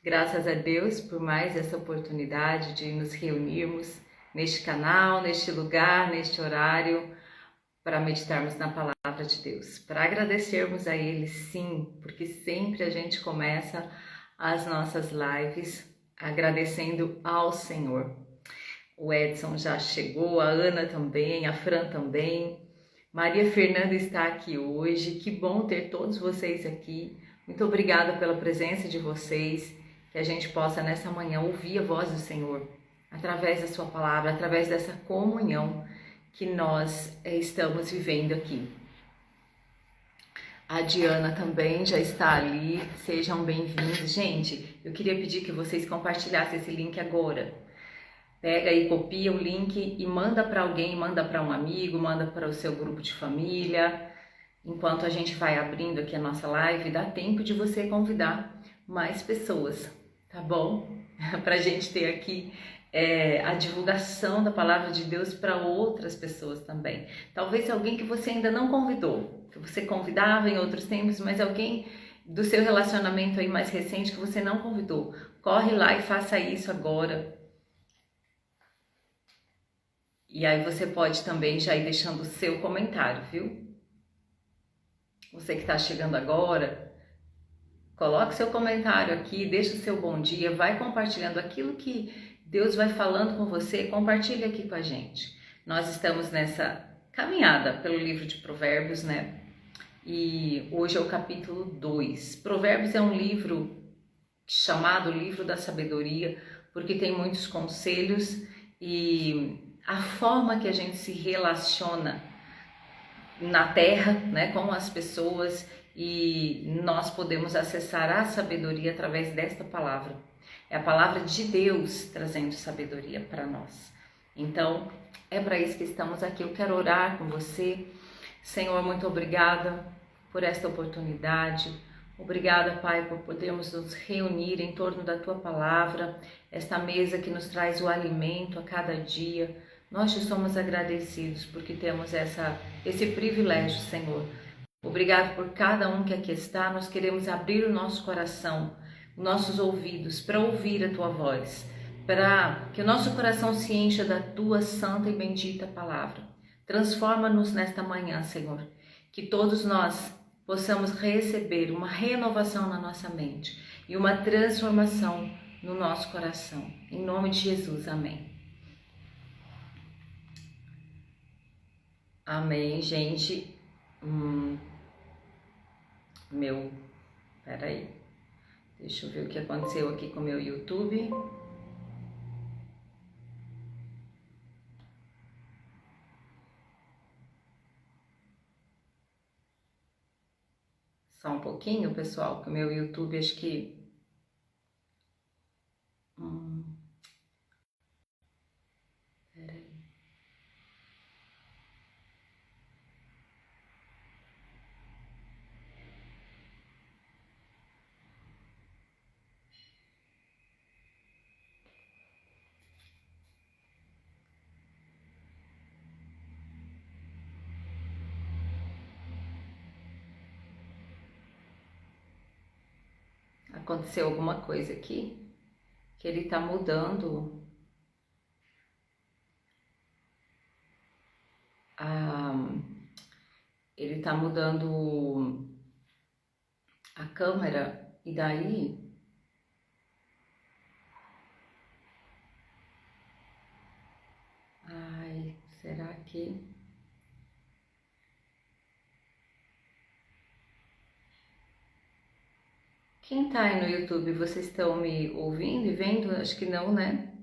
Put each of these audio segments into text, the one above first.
Graças a Deus por mais essa oportunidade de nos reunirmos neste canal, neste lugar, neste horário, para meditarmos na palavra de Deus, para agradecermos a Ele, sim, porque sempre a gente começa as nossas lives agradecendo ao Senhor. O Edson já chegou, a Ana também, a Fran também. Maria Fernanda está aqui hoje. Que bom ter todos vocês aqui. Muito obrigada pela presença de vocês. Que a gente possa nessa manhã ouvir a voz do Senhor através da sua palavra, através dessa comunhão que nós estamos vivendo aqui. A Diana também já está ali. Sejam bem-vindos. Gente, eu queria pedir que vocês compartilhassem esse link agora. Pega e copia o link e manda para alguém, manda para um amigo, manda para o seu grupo de família. Enquanto a gente vai abrindo aqui a nossa live, dá tempo de você convidar mais pessoas, tá bom? Para a gente ter aqui a divulgação da palavra de Deus para outras pessoas também. Talvez alguém que você ainda não convidou, que você convidava em outros tempos, mas alguém do seu relacionamento aí mais recente que você não convidou. Corre lá e faça isso agora. E aí você pode também já ir deixando o seu comentário, viu? Você que está chegando agora, coloque seu comentário aqui, deixa o seu bom dia, vai compartilhando aquilo que Deus vai falando com você, compartilhe aqui com a gente. Nós estamos nessa caminhada pelo livro de Provérbios, né? E hoje é o capítulo 2. Provérbios é um livro chamado Livro da Sabedoria, porque tem muitos conselhos e a forma que a gente se relaciona na terra, né, com as pessoas, e nós podemos acessar a sabedoria através desta palavra. É a palavra de Deus trazendo sabedoria para nós. Então, é para isso que estamos aqui. Eu quero orar com você. Senhor, muito obrigada por esta oportunidade. Obrigada, Pai, por podermos nos reunir em torno da Tua palavra, esta mesa que nos traz o alimento a cada dia. Nós te somos agradecidos porque temos esse privilégio, Senhor. Obrigado por cada um que aqui está. Nós queremos abrir o nosso coração, nossos ouvidos, para ouvir a Tua voz, para que o nosso coração se encha da Tua santa e bendita palavra. Transforma-nos nesta manhã, Senhor, que todos nós possamos receber uma renovação na nossa mente e uma transformação no nosso coração. Em nome de Jesus, amém. Amém, gente. Peraí. Deixa eu ver o que aconteceu aqui com o meu YouTube. Só um pouquinho, pessoal, que o meu YouTube acho que... Peraí. Aconteceu alguma coisa aqui que ele tá mudando ele tá mudando a câmera e daí será que quem tá aí no YouTube, vocês estão me ouvindo e vendo? Acho que não, né?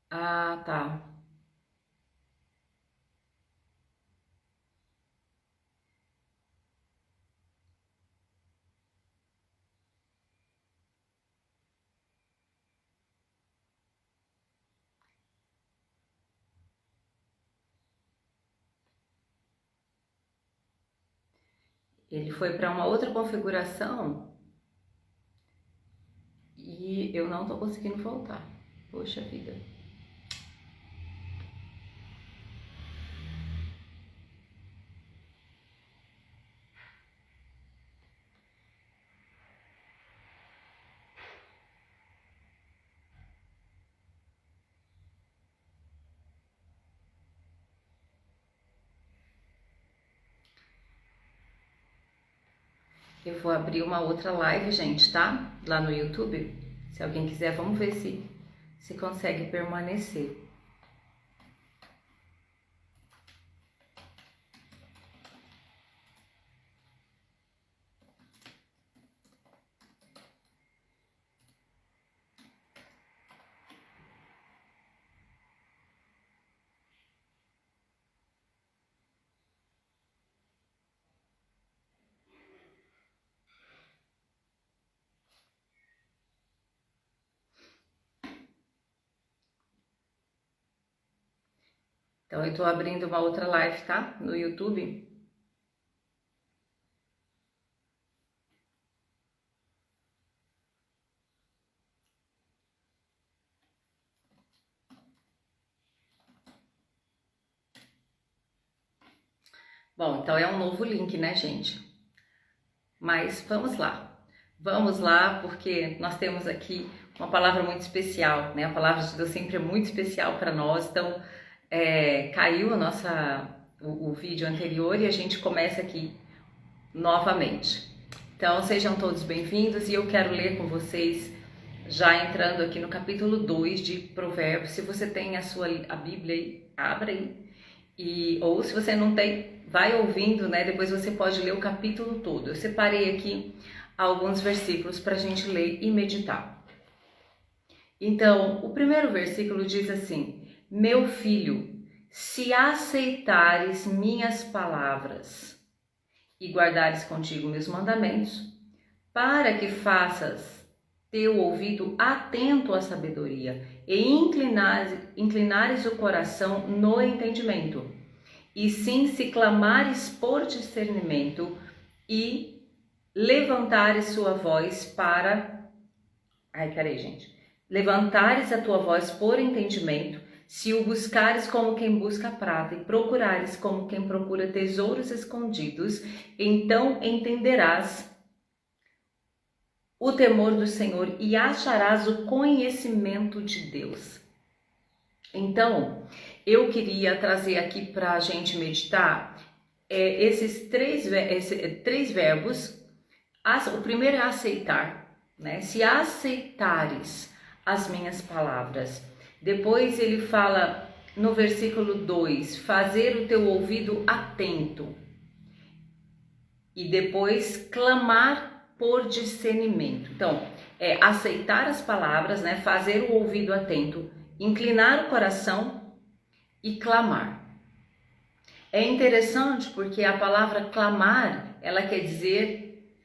Ah, tá. Ele foi para uma outra configuração e eu não tô conseguindo voltar. Poxa vida. Eu vou abrir uma outra live, gente, tá? Lá no YouTube. Se alguém quiser, vamos ver se consegue permanecer. Então, eu tô abrindo uma outra live, tá? No YouTube. Bom, então é um novo link, né, gente? Mas vamos lá. Vamos lá, porque nós temos aqui uma palavra muito especial, né? A palavra de Deus sempre é muito especial para nós. Então, caiu o vídeo anterior e a gente começa aqui novamente. Então, sejam todos bem-vindos e eu quero ler com vocês, já entrando aqui no capítulo 2 de Provérbios. Se você tem a Bíblia aí, abra aí. Ou se você não tem, vai ouvindo, né? Depois você pode ler o capítulo todo. Eu separei aqui alguns versículos para a gente ler e meditar. Então, o primeiro versículo diz assim: Meu filho, se aceitares minhas palavras e guardares contigo meus mandamentos, para que faças teu ouvido atento à sabedoria e inclinares o coração no entendimento, e sim se clamares por discernimento e levantares sua voz para... Levantares a tua voz por entendimento, se o buscares como quem busca prata e procurares como quem procura tesouros escondidos, então entenderás o temor do Senhor e acharás o conhecimento de Deus. Então, eu queria trazer aqui para a gente meditar esses três verbos. O primeiro é aceitar, né? Se aceitares as minhas palavras. Depois ele fala no versículo 2, fazer o teu ouvido atento. E depois clamar por discernimento. Então, aceitar as palavras, né? Fazer o ouvido atento, inclinar o coração e clamar. É interessante porque a palavra clamar, ela quer dizer,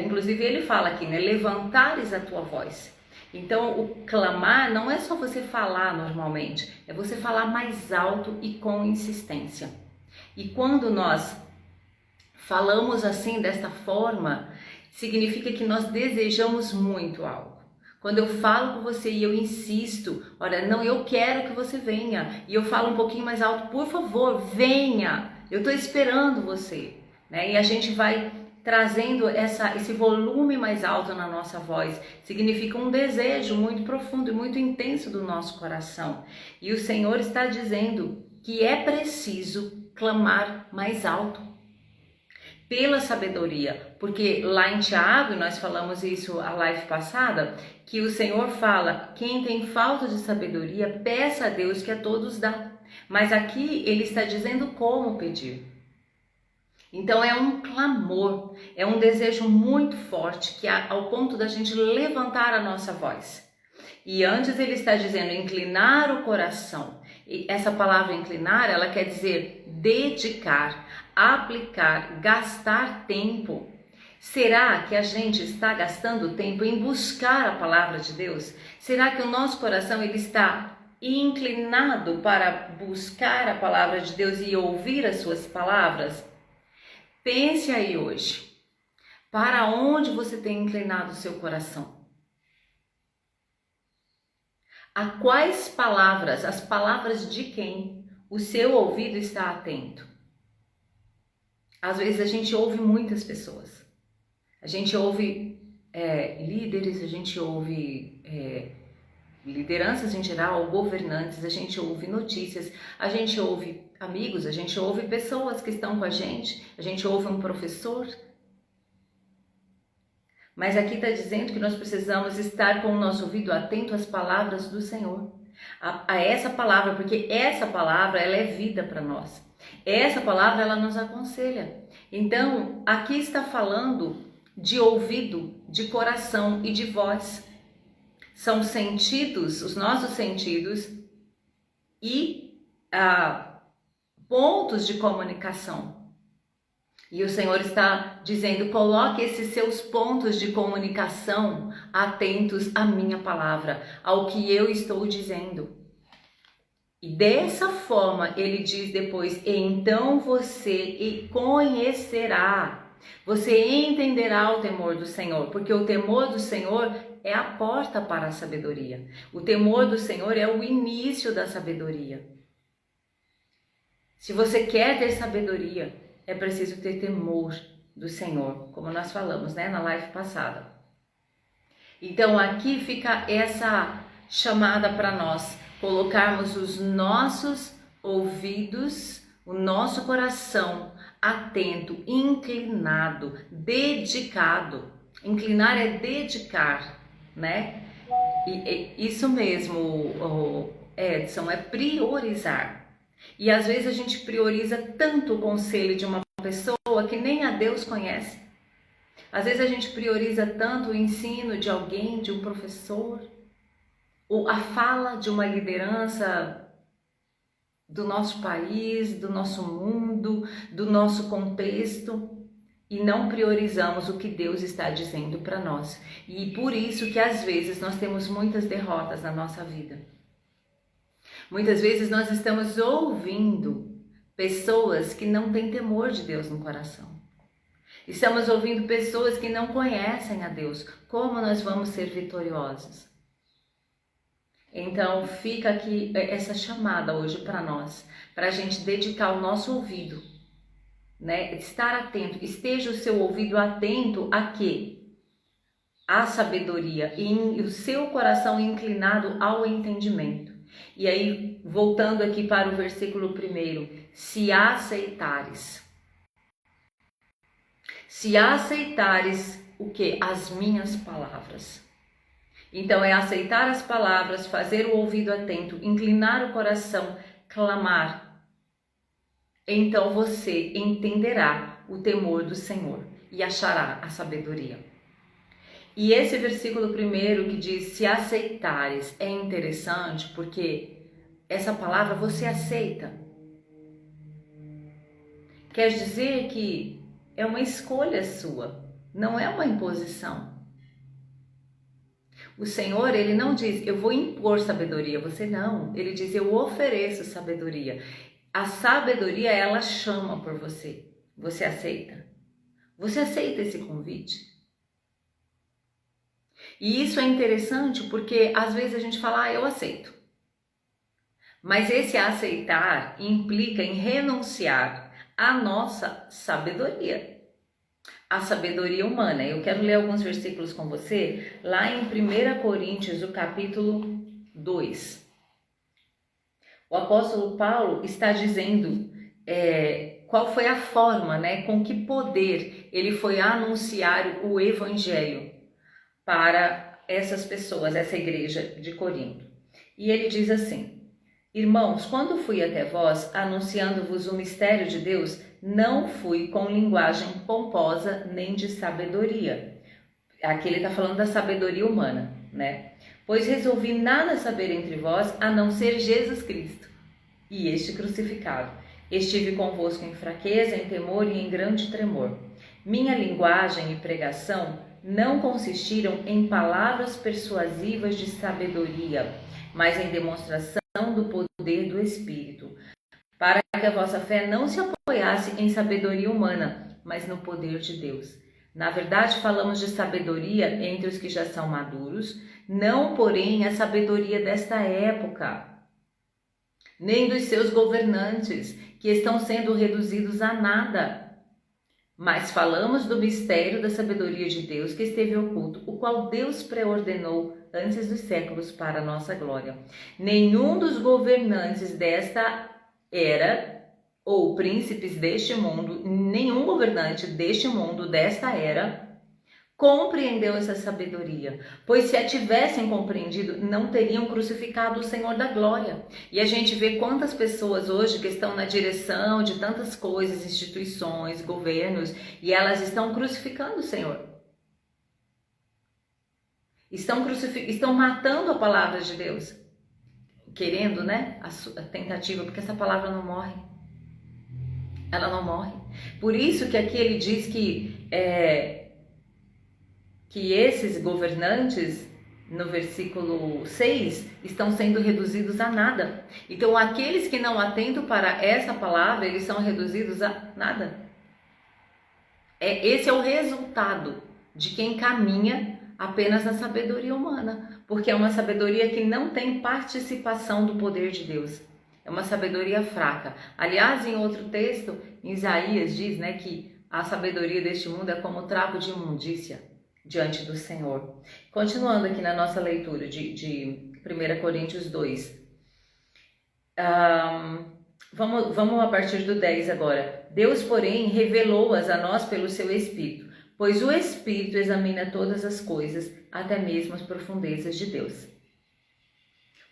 inclusive ele fala aqui, né? Levantares a tua voz. Então, o clamar não é só você falar normalmente, é você falar mais alto e com insistência. E quando nós falamos assim, desta forma, significa que nós desejamos muito algo. Quando eu falo com você e eu insisto, olha, não, eu quero que você venha, e eu falo um pouquinho mais alto, por favor, venha, eu estou esperando você, né? E a gente vai trazendo esse volume mais alto na nossa voz, significa um desejo muito profundo e muito intenso do nosso coração. E o Senhor está dizendo que é preciso clamar mais alto pela sabedoria, porque lá em Tiago, nós falamos isso a live passada, que o Senhor fala, quem tem falta de sabedoria, peça a Deus que a todos dá. Mas aqui ele está dizendo como pedir. Então é um clamor, é um desejo muito forte, que ao ponto da gente levantar a nossa voz. E antes ele está dizendo inclinar o coração. E essa palavra inclinar, ela quer dizer dedicar, aplicar, gastar tempo. Será que a gente está gastando tempo em buscar a palavra de Deus? Será que o nosso coração ele está inclinado para buscar a palavra de Deus e ouvir as suas palavras? Pense aí hoje, para onde você tem inclinado o seu coração? A quais palavras, as palavras de quem o seu ouvido está atento? Às vezes a gente ouve muitas pessoas, a gente ouve líderes, a gente ouve lideranças em geral, governantes, a gente ouve notícias, a gente ouve amigos, a gente ouve pessoas que estão com a gente ouve um professor. Mas aqui está dizendo que nós precisamos estar com o nosso ouvido atento às palavras do Senhor, a essa palavra, porque essa palavra ela é vida para nós. Essa palavra ela nos aconselha. Então, aqui está falando de ouvido, de coração e de voz. São sentidos, os nossos sentidos e pontos de comunicação. E o Senhor está dizendo, coloque esses seus pontos de comunicação atentos à minha palavra, ao que eu estou dizendo. E dessa forma, ele diz depois, então você conhecerá, você entenderá o temor do Senhor, porque o temor do Senhor é a porta para a sabedoria. O temor do Senhor é o início da sabedoria. Se você quer ter sabedoria, é preciso ter temor do Senhor, como nós falamos, na live passada. Então aqui fica essa chamada para nós colocarmos os nossos ouvidos, o nosso coração atento, inclinado, dedicado. Inclinar é dedicar, E isso mesmo, Edson, é priorizar. E às vezes a gente prioriza tanto o conselho de uma pessoa que nem a Deus conhece. Às vezes a gente prioriza tanto o ensino de alguém, de um professor, ou a fala de uma liderança do nosso país, do nosso mundo, do nosso contexto, e não priorizamos o que Deus está dizendo para nós. E por isso que às vezes nós temos muitas derrotas na nossa vida. Muitas vezes nós estamos ouvindo pessoas que não têm temor de Deus no coração. Estamos ouvindo pessoas que não conhecem a Deus. Como nós vamos ser vitoriosos? Então fica aqui essa chamada hoje para nós, para a gente dedicar o nosso ouvido, estar atento. Esteja o seu ouvido atento a quê? A sabedoria e o seu coração inclinado ao entendimento. E aí, voltando aqui para o versículo 1, se aceitares. Se aceitares o quê? As minhas palavras. Então é aceitar as palavras, fazer o ouvido atento, inclinar o coração, clamar. Então você entenderá o temor do Senhor e achará a sabedoria. E esse versículo 1 que diz, se aceitares, é interessante porque essa palavra você aceita. Quer dizer que é uma escolha sua, não é uma imposição. O Senhor, ele não diz, eu vou impor sabedoria, você não. Ele diz, eu ofereço sabedoria. A sabedoria, ela chama por você. Você aceita? Você aceita esse convite? E isso é interessante porque às vezes a gente fala, eu aceito. Mas esse aceitar implica em renunciar à nossa sabedoria. A sabedoria humana. Eu quero ler alguns versículos com você, lá em 1 Coríntios, o capítulo 2. O apóstolo Paulo está dizendo qual foi a forma, com que poder ele foi anunciar o evangelho para essas pessoas, essa igreja de Corinto. E ele diz assim, irmãos, quando fui até vós, anunciando-vos o mistério de Deus, não fui com linguagem pomposa nem de sabedoria. Aqui ele está falando da sabedoria humana, Pois resolvi nada saber entre vós, a não ser Jesus Cristo e este crucificado. Estive convosco em fraqueza, em temor e em grande tremor. Minha linguagem e pregação não consistiram em palavras persuasivas de sabedoria, mas em demonstração do poder do Espírito, para que a vossa fé não se apoiasse em sabedoria humana, mas no poder de Deus. Na verdade, falamos de sabedoria entre os que já são maduros, não, porém, a sabedoria desta época, nem dos seus governantes, que estão sendo reduzidos a nada. Mas falamos do mistério da sabedoria de Deus que esteve oculto, o qual Deus preordenou antes dos séculos para a nossa glória. Nenhum dos governantes desta era, ou príncipes deste mundo, nenhum governante deste mundo, desta era, compreendeu essa sabedoria, pois se a tivessem compreendido, não teriam crucificado o Senhor da glória. E a gente vê quantas pessoas hoje que estão na direção de tantas coisas, instituições, governos, e elas estão crucificando o Senhor. Estão matando a palavra de Deus, querendo, né, a tentativa, porque essa palavra não morre. Ela não morre. Por isso que aqui ele diz que esses governantes, no versículo 6, estão sendo reduzidos a nada. Então, aqueles que não atentam para essa palavra, eles são reduzidos a nada. Esse é o resultado de quem caminha apenas na sabedoria humana, porque é uma sabedoria que não tem participação do poder de Deus. É uma sabedoria fraca. Aliás, em outro texto, em Isaías diz, né, que a sabedoria deste mundo é como trapo de imundícia diante do Senhor. Continuando aqui na nossa leitura de 1 Coríntios 2. Vamos a partir do 10 agora. Deus, porém, revelou-as a nós pelo seu Espírito, pois o Espírito examina todas as coisas, até mesmo as profundezas de Deus.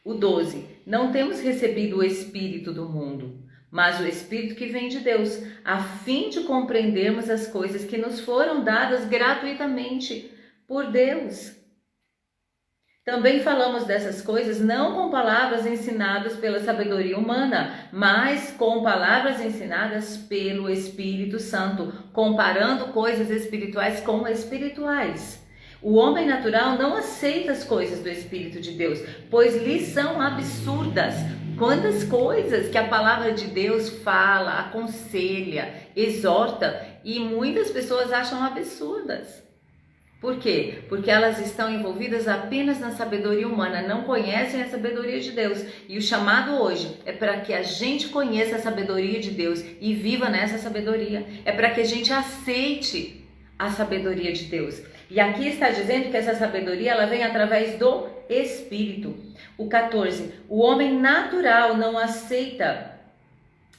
O 12. Não temos recebido o Espírito do mundo, mas o Espírito que vem de Deus, a fim de compreendermos as coisas que nos foram dadas gratuitamente por Deus. Também falamos dessas coisas não com palavras ensinadas pela sabedoria humana, mas com palavras ensinadas pelo Espírito Santo, comparando coisas espirituais com espirituais. O homem natural não aceita as coisas do Espírito de Deus, pois lhe são absurdas. Quantas coisas que a palavra de Deus fala, aconselha, exorta, e muitas pessoas acham absurdas. Por quê? Porque elas estão envolvidas apenas na sabedoria humana, não conhecem a sabedoria de Deus. E o chamado hoje é para que a gente conheça a sabedoria de Deus e viva nessa sabedoria. É para que a gente aceite a sabedoria de Deus. E aqui está dizendo que essa sabedoria ela vem através do Espírito. O 14. O homem natural não aceita,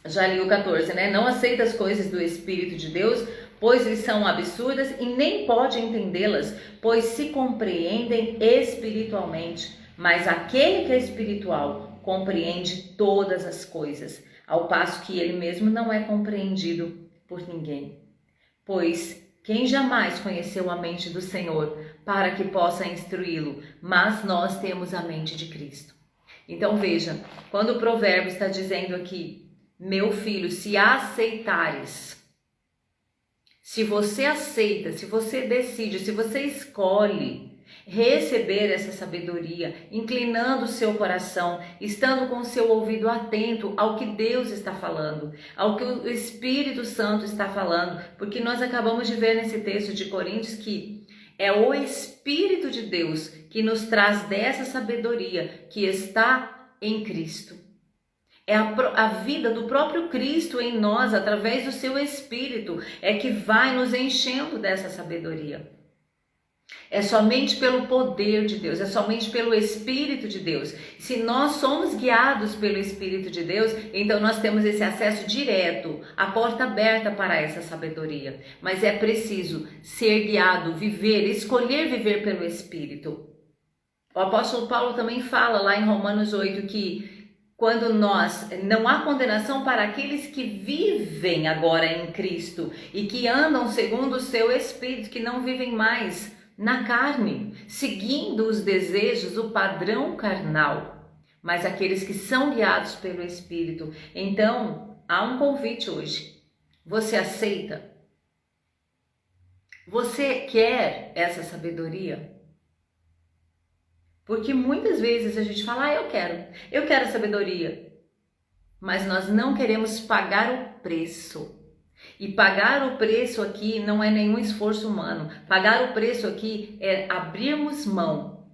já li o 14, né? Não aceita as coisas do Espírito de Deus, pois lhes são absurdas e nem pode entendê-las, pois se compreendem espiritualmente. Mas aquele que é espiritual compreende todas as coisas, ao passo que ele mesmo não é compreendido por ninguém. Pois quem jamais conheceu a mente do Senhor para que possa instruí-lo? Mas nós temos a mente de Cristo. Então veja, quando o provérbio está dizendo aqui, meu filho, se aceitares, se você aceita, se você decide, se você escolhe receber essa sabedoria, inclinando o seu coração, estando com o seu ouvido atento ao que Deus está falando, ao que o Espírito Santo está falando, porque nós acabamos de ver nesse texto de Coríntios que é o Espírito de Deus que nos traz dessa sabedoria que está em Cristo. É a vida do próprio Cristo em nós, através do seu Espírito, é que vai nos enchendo dessa sabedoria. É somente pelo poder de Deus, é somente pelo Espírito de Deus. Se nós somos guiados pelo Espírito de Deus, então nós temos esse acesso direto, a porta aberta para essa sabedoria. Mas é preciso ser guiado, viver, escolher viver pelo Espírito. O apóstolo Paulo também fala lá em Romanos 8 que quando não há condenação para aqueles que vivem agora em Cristo e que andam segundo o seu Espírito, que não vivem mais na carne, seguindo os desejos, o padrão carnal, mas aqueles que são guiados pelo Espírito. Então, há um convite hoje. Você aceita? Você quer essa sabedoria? Porque muitas vezes a gente fala, eu quero sabedoria, mas nós não queremos pagar o preço. E pagar o preço aqui não é nenhum esforço humano. Pagar o preço aqui é abrirmos mão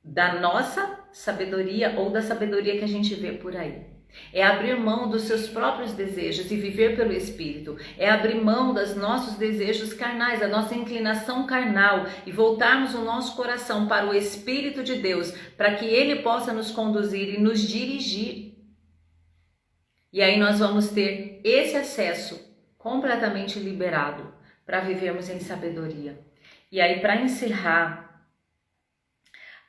da nossa sabedoria ou da sabedoria que a gente vê por aí. É abrir mão dos seus próprios desejos e viver pelo Espírito. É abrir mão dos nossos desejos carnais, da nossa inclinação carnal e voltarmos o nosso coração para o Espírito de Deus, para que Ele possa nos conduzir e nos dirigir. E aí nós vamos ter esse acesso completamente liberado para vivermos em sabedoria. E aí, para encerrar,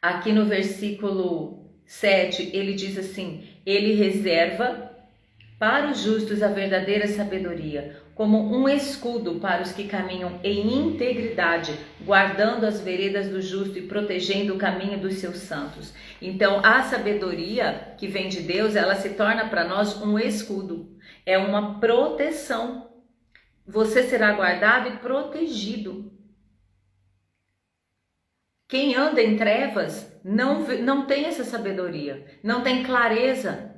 aqui no versículo 7, ele diz assim: ele reserva para os justos a verdadeira sabedoria, como um escudo para os que caminham em integridade, guardando as veredas do justo e protegendo o caminho dos seus santos. Então, a sabedoria que vem de Deus, ela se torna para nós um escudo, é uma proteção. Você será guardado e protegido. Quem anda em trevas não tem essa sabedoria, não tem clareza.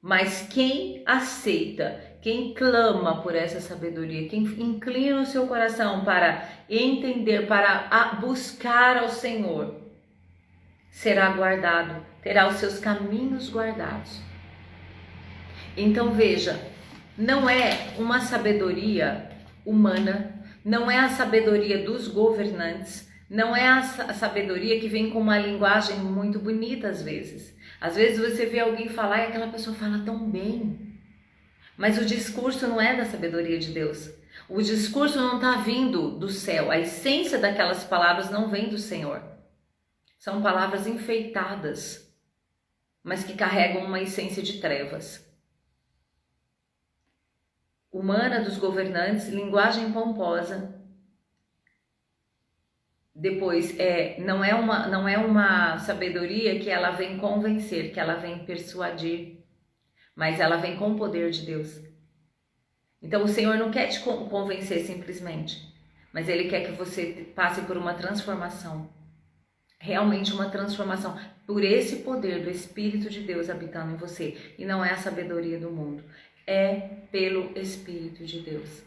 Mas quem aceita, quem clama por essa sabedoria, quem inclina o seu coração para entender, para buscar ao Senhor, será guardado, terá os seus caminhos guardados. Então veja, não é uma sabedoria humana, não é a sabedoria dos governantes, não é a sabedoria que vem com uma linguagem muito bonita às vezes. Às vezes você vê alguém falar e aquela pessoa fala tão bem, mas o discurso não é da sabedoria de Deus. O discurso não está vindo do céu, a essência daquelas palavras não vem do Senhor. São palavras enfeitadas, mas que carregam uma essência de trevas. Humana dos governantes, linguagem pomposa. Depois, não é uma sabedoria que ela vem convencer, que ela vem persuadir, mas ela vem com o poder de Deus. Então o Senhor não quer te convencer simplesmente, mas Ele quer que você passe por uma transformação, realmente uma transformação, por esse poder do Espírito de Deus habitando em você. E não é a sabedoria do mundo, é pelo Espírito de Deus.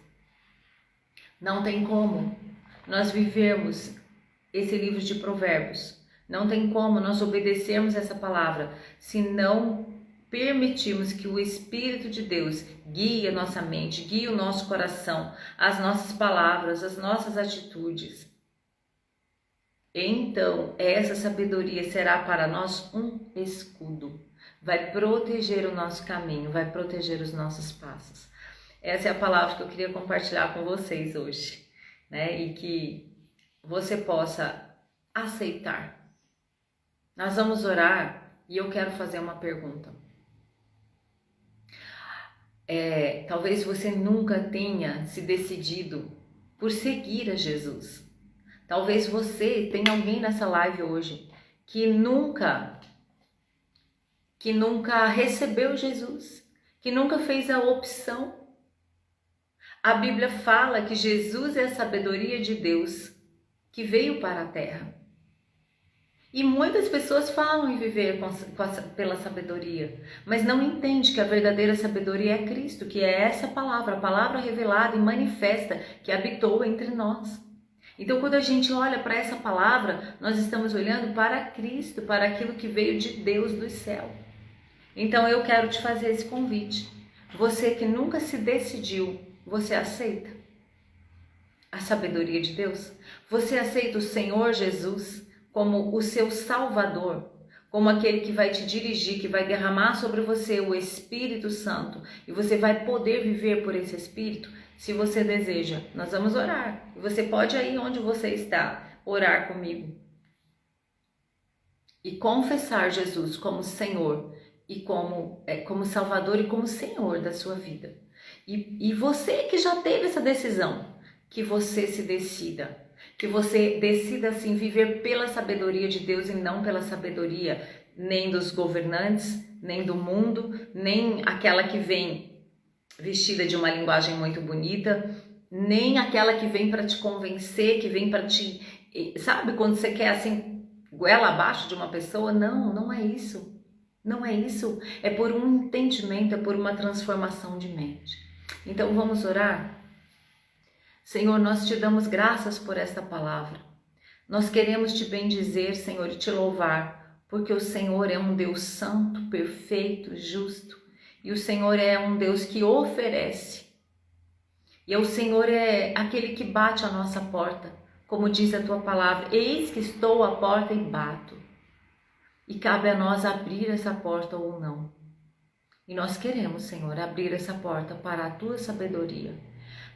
Não tem como nós vivermos esse livro de Provérbios, não tem como nós obedecermos essa palavra se não permitirmos que o Espírito de Deus guie a nossa mente, guie o nosso coração, as nossas palavras, as nossas atitudes. Então, essa sabedoria será para nós um escudo, vai proteger o nosso caminho, vai proteger os nossos passos. Essa é a palavra que eu queria compartilhar com vocês hoje, né? E que você possa aceitar. Nós vamos orar e eu quero fazer uma pergunta. Talvez você nunca tenha se decidido por seguir a Jesus. Talvez você tenha alguém nessa live hoje que nunca recebeu Jesus, que nunca fez a opção. A Bíblia fala que Jesus é a sabedoria de Deus que veio para a terra. E muitas pessoas falam em viver pela sabedoria, mas não entendem que a verdadeira sabedoria é Cristo, que é essa palavra, a palavra revelada e manifesta que habitou entre nós. Então, quando a gente olha para essa palavra, nós estamos olhando para Cristo, para aquilo que veio de Deus do céu. Então, eu quero te fazer esse convite. Você que nunca se decidiu, você aceita a sabedoria de Deus? Você aceita o Senhor Jesus como o seu Salvador, como aquele que vai te dirigir, que vai derramar sobre você o Espírito Santo e você vai poder viver por esse Espírito? Se você deseja, nós vamos orar. E você pode aí onde você está, orar comigo e confessar Jesus como Senhor e como Salvador e como Senhor da sua vida. E você que já teve essa decisão, que você se decida. Que você decida assim viver pela sabedoria de Deus e não pela sabedoria nem dos governantes, nem do mundo, nem aquela que vem vestida de uma linguagem muito bonita, nem aquela que vem para te convencer, que vem para te... Sabe quando você quer assim, goela abaixo de uma pessoa? Não é isso. Não é isso. É por um entendimento, é por uma transformação de mente. Então vamos orar? Senhor, nós te damos graças por esta palavra. Nós queremos te bendizer, Senhor, e te louvar, porque o Senhor é um Deus santo, perfeito, justo. E o Senhor é um Deus que oferece. E o Senhor é aquele que bate a nossa porta, como diz a tua palavra. Eis que estou à porta e bato. E cabe a nós abrir essa porta ou não. E nós queremos, Senhor, abrir essa porta para a tua sabedoria,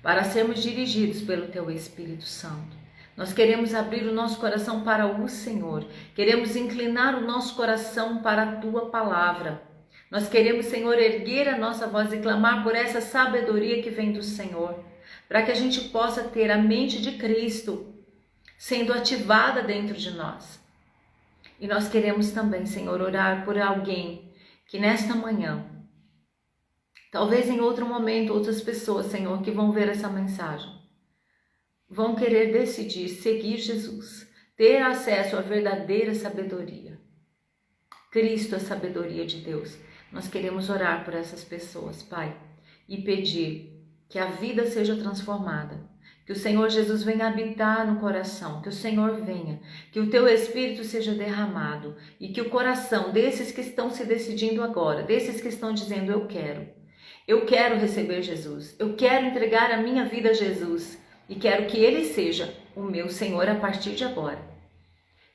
para sermos dirigidos pelo Teu Espírito Santo. Nós queremos abrir o nosso coração para o Senhor, queremos inclinar o nosso coração para a Tua palavra. Nós queremos, Senhor, erguer a nossa voz e clamar por essa sabedoria que vem do Senhor, para que a gente possa ter a mente de Cristo sendo ativada dentro de nós. E nós queremos também, Senhor, orar por alguém que nesta manhã, talvez em outro momento, outras pessoas, Senhor, que vão ver essa mensagem, vão querer decidir seguir Jesus, ter acesso à verdadeira sabedoria. Cristo, a sabedoria de Deus. Nós queremos orar por essas pessoas, Pai, e pedir que a vida seja transformada, que o Senhor Jesus venha habitar no coração, que o Senhor venha, que o Teu Espírito seja derramado e que o coração desses que estão se decidindo agora, desses que estão dizendo eu quero receber Jesus, eu quero entregar a minha vida a Jesus e quero que Ele seja o meu Senhor a partir de agora,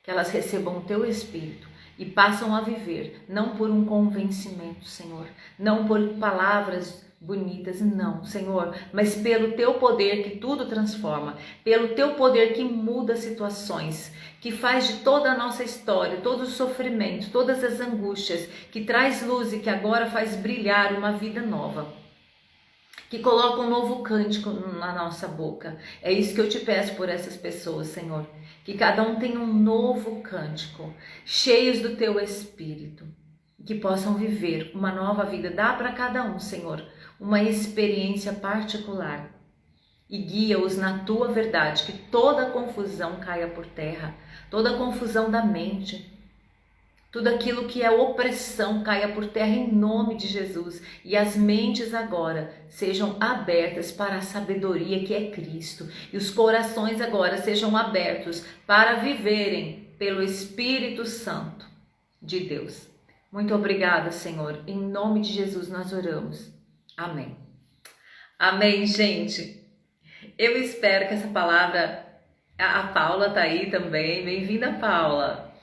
que elas recebam o Teu Espírito e passam a viver, não por um convencimento, Senhor, não por palavras bonitas, não, Senhor, mas pelo Teu poder que tudo transforma, pelo Teu poder que muda situações, que faz de toda a nossa história, todo o sofrimento, todas as angústias, que traz luz e que agora faz brilhar uma vida nova, que coloca um novo cântico na nossa boca. É isso que eu te peço por essas pessoas, Senhor, que cada um tenha um novo cântico, cheios do Teu Espírito, que possam viver uma nova vida. Dá para cada um, Senhor, uma experiência particular e guia-os na Tua verdade, que toda confusão caia por terra, toda confusão da mente, tudo aquilo que é opressão caia por terra em nome de Jesus e as mentes agora sejam abertas para a sabedoria que é Cristo e os corações agora sejam abertos para viverem pelo Espírito Santo de Deus. Muito obrigada, Senhor. Em nome de Jesus nós oramos. Amém. Amém, gente. Eu espero que essa palavra... A Paula tá aí também. Bem-vinda, Paula.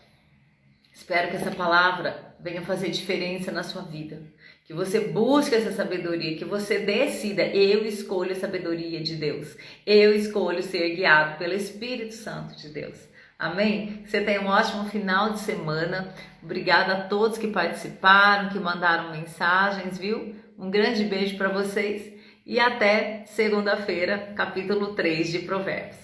Espero que essa palavra venha fazer diferença na sua vida. Que você busque essa sabedoria, que você decida, eu escolho a sabedoria de Deus. Eu escolho ser guiado pelo Espírito Santo de Deus. Amém? Que você tenha um ótimo final de semana. Obrigada a todos que participaram, que mandaram mensagens, viu? Um grande beijo para vocês e até segunda-feira, capítulo 3 de Provérbios.